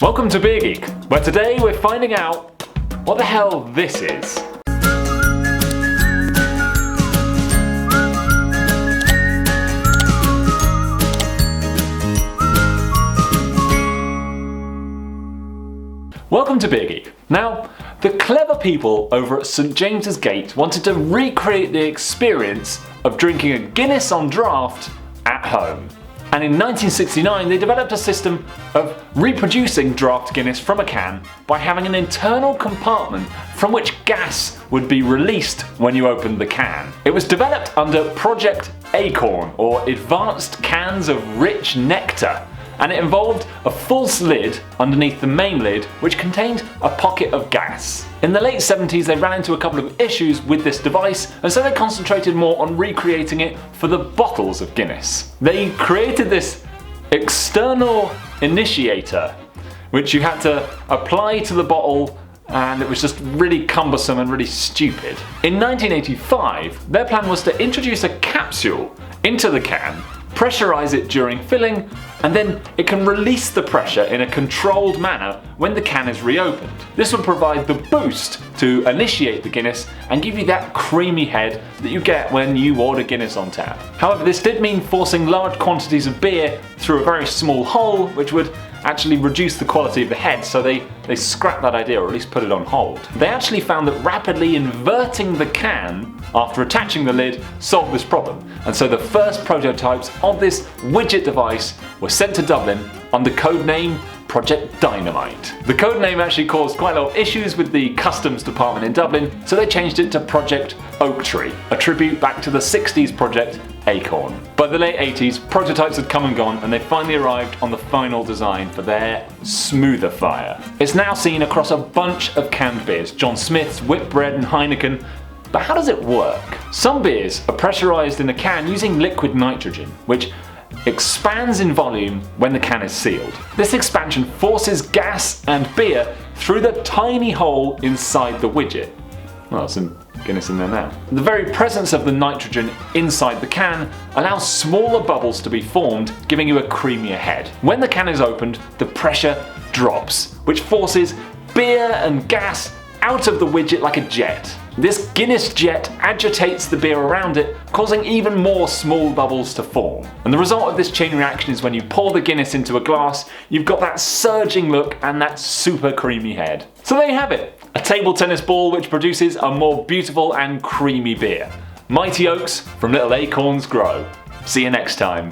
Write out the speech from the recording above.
Welcome to Beer Geek, where today we're finding out what the hell this is. Welcome to Beer Geek. Now, the clever people over at St James's Gate wanted to recreate the experience of drinking a Guinness on draft at home. And in 1969 they developed a system of reproducing draft Guinness from a can by having an internal compartment from which gas would be released when you opened the can. It was developed under Project Acorn, or Advanced Cans of Rich Nectar, and it involved a false lid underneath the main lid which contained a pocket of gas. In the late 70s they ran into a couple of issues with this device, and so they concentrated more on recreating it for the bottles of Guinness. They created this external initiator which you had to apply to the bottle, and it was just really cumbersome and really stupid. In 1985 their plan was to introduce a capsule into the can, pressurize it during filling, and then it can release the pressure in a controlled manner when the can is reopened. This would provide the boost to initiate the Guinness and give you that creamy head that you get when you order Guinness on tap. However, this did mean forcing large quantities of beer through a very small hole, which would actually reduce the quality of the head, so they scrapped that idea, or at least put it on hold. They actually found that rapidly inverting the can after attaching the lid solved this problem, and so the first prototypes of this Widget device were sent to Dublin under codename Project Dynamite. The codename actually caused quite a lot of issues with the customs department in Dublin, so they changed it to Project Oak Tree, a tribute back to the 60s Project Acorn. By the late 80s, prototypes had come and gone, and they finally arrived on the final design for their smoothifier. It's now seen across a bunch of canned beers, John Smith's, Whitbread and Heineken. But how does it work? Some beers are pressurized in a can using liquid nitrogen, which expands in volume when the can is sealed. This expansion forces gas and beer through the tiny hole inside the widget. Well, some Guinness in there now. The very presence of the nitrogen inside the can allows smaller bubbles to be formed, giving you a creamier head. When the can is opened, the pressure drops, which forces beer and gas out of the widget like a jet. This Guinness jet agitates the beer around it, causing even more small bubbles to form. And the result of this chain reaction is when you pour the Guinness into a glass, you've got that surging look and that super creamy head. So there you have it, a table tennis ball which produces a more beautiful and creamy beer. Mighty oaks from little acorns grow. See you next time.